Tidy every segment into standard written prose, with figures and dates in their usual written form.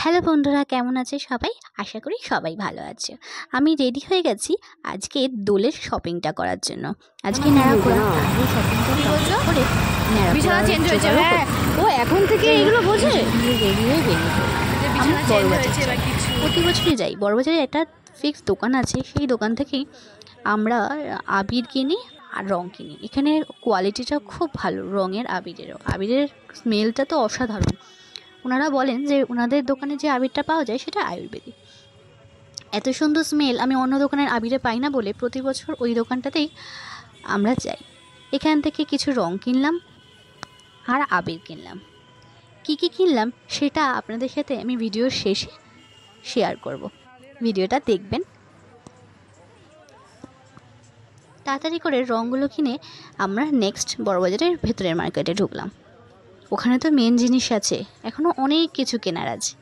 Hello বন্ধুরা, কেমন আছে সবাই? আশা করি সবাই ভালো আছে। আমি রেডি হয়ে গেছি আজকে দোলের শপিংটা করার জন্য। আজকে ন্যাড়াপোড়া শপিংটা করে বিছানা চেঞ্জ হয়েছে। হ্যাঁ, ও এখন থেকে এগুলো বোঝে। রেডি হয়ে বেরিয়ে পড়লাম। আমি বড়বাজার প্রতি বছরই যাই। বড়বাজারে একটা ফিক্স দোকান আছে, সেই দোকান থেকেই আমরা আবির কিনি আর রং কিনি। এখানে কোয়ালিটিটা খুব ভালো, রঙের আবিরের স্মেলটা তো অসাধারণ। ওনারা বলেন যে ওনাদের দোকানে যে আবিরটা পাওয়া যায় সেটা আয়ুর্বেদিক। এত সুন্দর স্মেল আমি অন্য দোকানের আবিরে পাই না বলে প্রতি বছর ওই দোকানটাতেই আমরা যাই। এখান থেকে কিছু রং কিনলাম আর আবির কিনলাম। কি কিনলাম সেটা আপনাদের সাথে আমি ভিডিওর শেষে শেয়ার করব। ভিডিওটা দেখবেন। তাড়াতাড়ি করে রঙগুলো কিনে আমরা নেক্সট বড়বাজারের ভেতরের মার্কেটে ঢুকলাম। ওখানে তো মেন জিনিস আছে, এখনও অনেক কিছু কেনার আছে।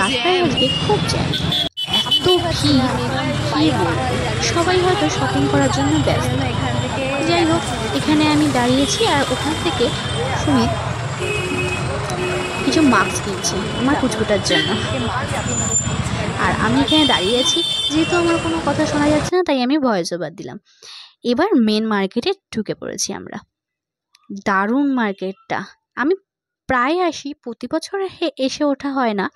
রাস্তায় আজকে খুব জ্যাম, এত ভিড়, কি বলবো। সবাই হয়তো শপিং করার জন্য ব্যস্ত। যাই হোক, এখানে আমি দাঁড়িয়েছি আর ওখান থেকে সুমিত কিছু মাস্ক কিনছে আমার কুচকুটার জন্য। আর আমি এখানে দাঁড়িয়ে আছি, যেহেতু আমার কোনো কথা শোনা যাচ্ছে না তাই আমি ভয়েস ওভার দিলাম। এবার মেন মার্কেটে ঢুকে পড়েছি আমরা। দারুণ মার্কেটটা। আমি প্রায় আসি, প্রতি বছর এসে ওঠা হয় না,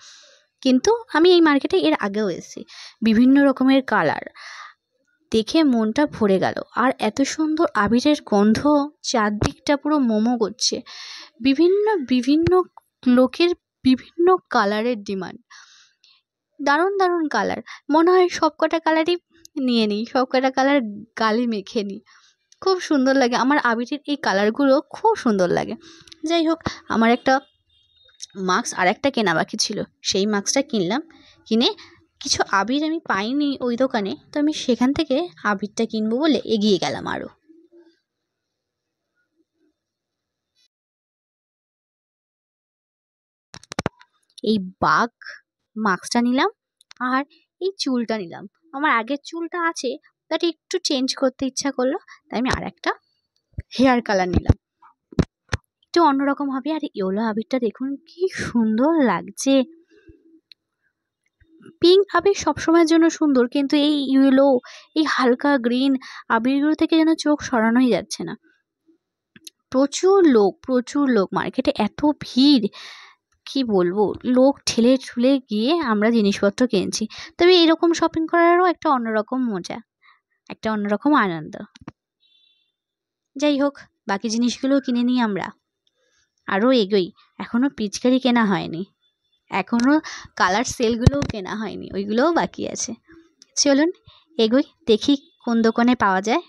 কিন্তু আমি এই মার্কেটে এর আগেও এসেছি। বিভিন্ন রকমের কালার দেখে মনটা ভরে গেল। আর এত সুন্দর আবিরের গন্ধ, চারদিকটা পুরো মোমো করছে। বিভিন্ন বিভিন্ন লোকের বিভিন্ন কালারের ডিমান্ড। দারুণ দারুণ কালার, মনে হয় সব কটা কালারই নিয়ে নিই, সব কটা কালার গালে মেখে নিই। খুব সুন্দর লাগে আমার আবিরের এই কালারগুলো, খুব সুন্দর লাগে। যাই হোক, আমার একটা মাস্ক আর একটা কেনা বাকি ছিল, সেই মাস্কটা কিনলাম। কিনে কিছু আবির আমি পাইনি ওই দোকানে, তো আমি সেখান থেকে আবিরটা কিনবো বলে এগিয়ে গেলাম আরও। এই বাঘ মাস্কটা নিলাম আর এই চুলটা নিলাম। আমার আগের চুলটা আছে, বাট একটু চেঞ্জ করতে ইচ্ছা করলো, তাই আমি আর একটা হেয়ার কালার নিলাম, একটু অন্যরকম হবে। আর ইয়েলো আবিরটা দেখুন কি সুন্দর লাগছে। পিঙ্ক আবির সবসময়ের জন্য সুন্দর, কিন্তু এই ইয়েলো, এই হালকা গ্রিন আবিরগুলো থেকে যেন চোখ সরানোই যাচ্ছে না। প্রচুর লোক মার্কেটে, এত ভিড় কি বলবো। লোক ঠেলে ঠুলে গিয়ে আমরা জিনিসপত্র কিনছি। তবে এরকম শপিং করারও একটা অন্যরকম মজা, একটা অন্যরকম আনন্দ। যাই হোক, বাকি জিনিসগুলো কিনে নিই আমরা, আরও এগোই। এখনো পিচকারি কেনা হয়নি, এখনো কালার সেলগুলোও কেনা হয়নি, ওইগুলোও বাকি আছে। চলুন এগোই, দেখি কোন দোকানে পাওয়া যায়।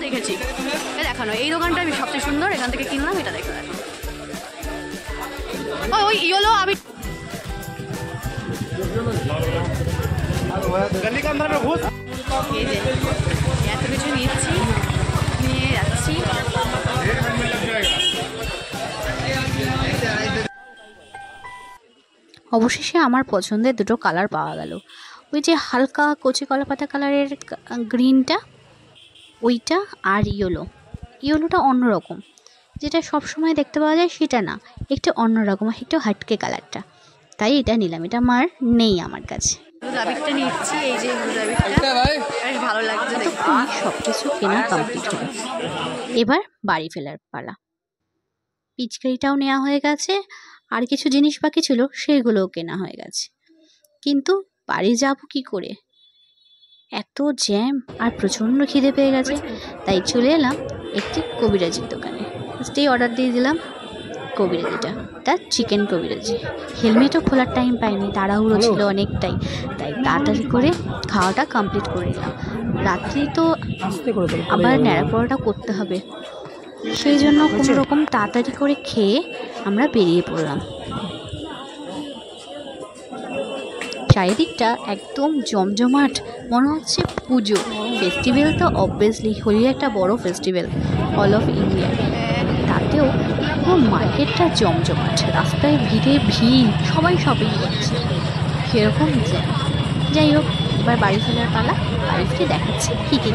দেখেছি, দেখানো এই দোকানটা সবচেয়ে সুন্দর, এখান থেকে কিনলাম, এটা দেখো। ওই ইয়েলো আমি এই যে এত কিছু নিচ্ছি, নিয়ে যাচ্ছি। অবশেষে আমার পছন্দের দুটো কালার পাওয়া গেল। ওই যে হালকা কচি কলা পাতা কালারের গ্রিনটা, ওইটা, আর ইয়েলোটা অন্যরকম, যেটা সব সময় দেখতে পাওয়া যায় সেটা না, একটু অন্যরকম, একটু হাটকে কালারটা, তাই এটা নিলাম। এটা আমার নেই আমার কাছে। হলুদাবিরটা নিচ্ছি, এই যে হলুদাবিরটা বেশ ভালো লাগছে দেখতে। সব কিছু কেনা কমপ্লিট হলো, এবার বাড়ি ফেরার পালা। পিচকারিটাও নেওয়া হয়ে গেছে, আর কিছু জিনিস বাকি ছিল সেগুলোও কেনা হয়ে গেছে। কিন্তু বাড়ি যাব কি করে, এত জ্যাম আর প্রচণ্ড খিদে পেয়ে গেছে, তাই চলে এলাম একটি কবিরাজির দোকানে। ফার্স্টেই অর্ডার দিয়ে দিলাম কবিরাজিটা, তার চিকেন কবিরাজি। হেলমেটও খোলার টাইম পাইনি, তাড়াহুড়ো ছিল অনেকটাই, তাই তাড়াতাড়ি করে খাওয়াটা কমপ্লিট করে নিলাম। রাত্রি তো আবার ন্যাড়া পড়াটা করতে হবে, সেই জন্য কোনো রকম তাড়াতাড়ি করে খেয়ে আমরা বেরিয়ে পড়লাম। চারিদিকটা একদম জমজমাট, মনে হচ্ছে পুজো। ফেস্টিভ্যাল তো অবভিয়াসলি, হোলি একটা বড় ফেস্টিভ্যাল অল অফ ইন্ডিয়া, তাতেও পুরো মার্কেটটা জমজমাট, রাস্তায় ভিড়, সবাই শপিং করছে, সেরকম জ্যাম। যাই হোক, এবার বাড়ি ফেরার পালা, বাড়ি ফিরে দেখাচ্ছি কী কী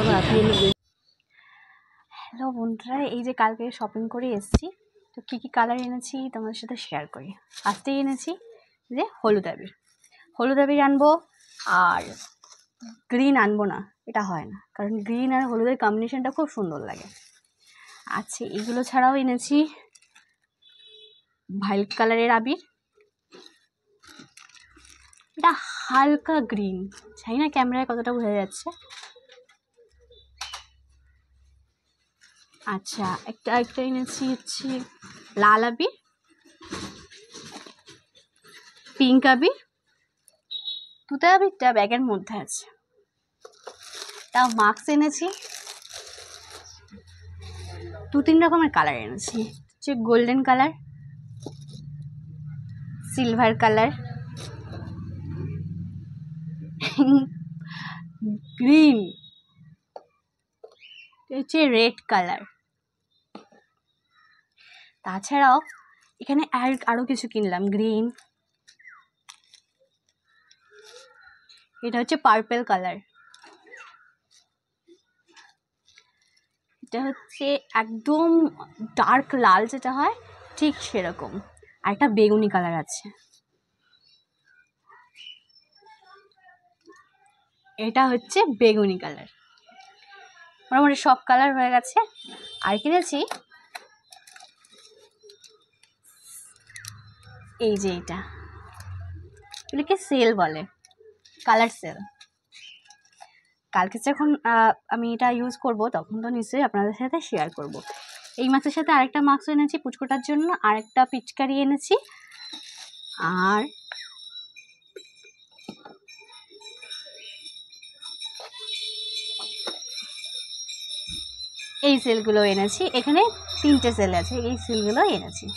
হ্যালো বন্ধুরা, এই যে কালকে শপিং করে এসেছি, তো কী কী কালার এনেছি তোমাদের সাথে শেয়ার করি। ফার্স্টেই এনেছি যে হলুদ আবির আনবো, আর গ্রিন আনবো না, এটা হয় না, কারণ গ্রিন আর হলুদের কম্বিনেশনটা খুব সুন্দর লাগে। আচ্ছা, এগুলো ছাড়াও এনেছি ভায়োলেট কালারের আবির, এটা হালকা গ্রিন, জানি না ক্যামেরায় কতটা বোঝা যাচ্ছে। আচ্ছা, একটা এনেছি হচ্ছে লাল আবির, পিঙ্ক আবির, তুতে আবিরটা ব্যাগের মধ্যে আছে। তাও মাস্ক এনেছি, 2-3 রকমের কালার এনেছি, হচ্ছে golden colour, silver colour, green, হচ্ছে রেড কালার। তাছাড়াও এখানে আরও কিছু কিনলাম, গ্রিন, এটা হচ্ছে পার্পেল কালার, এটা হচ্ছে একদম ডার্ক লাল যেটা হয় ঠিক সেরকম, আর একটা বেগুনি কালার আছে, এটা হচ্ছে বেগুনি কালার। মোটামুটি সব কালার হয়ে গেছে। আর কিনেছি এই যে এটাকে সেল বলে, কালার সেল। কালকে যখন আমি এটা ইউজ করব তখন তো নিশ্চয়ই আপনাদের সাথে শেয়ার করব। এই মাছের সাথে আরেকটা মাস্ক এনেছি পুচকোটার জন্য, আরেকটা পিচকারি এনেছি, আর এই সেলগুলো এনেছি। এখানে 3টে সেল আছে, এই সেলগুলো এনেছি।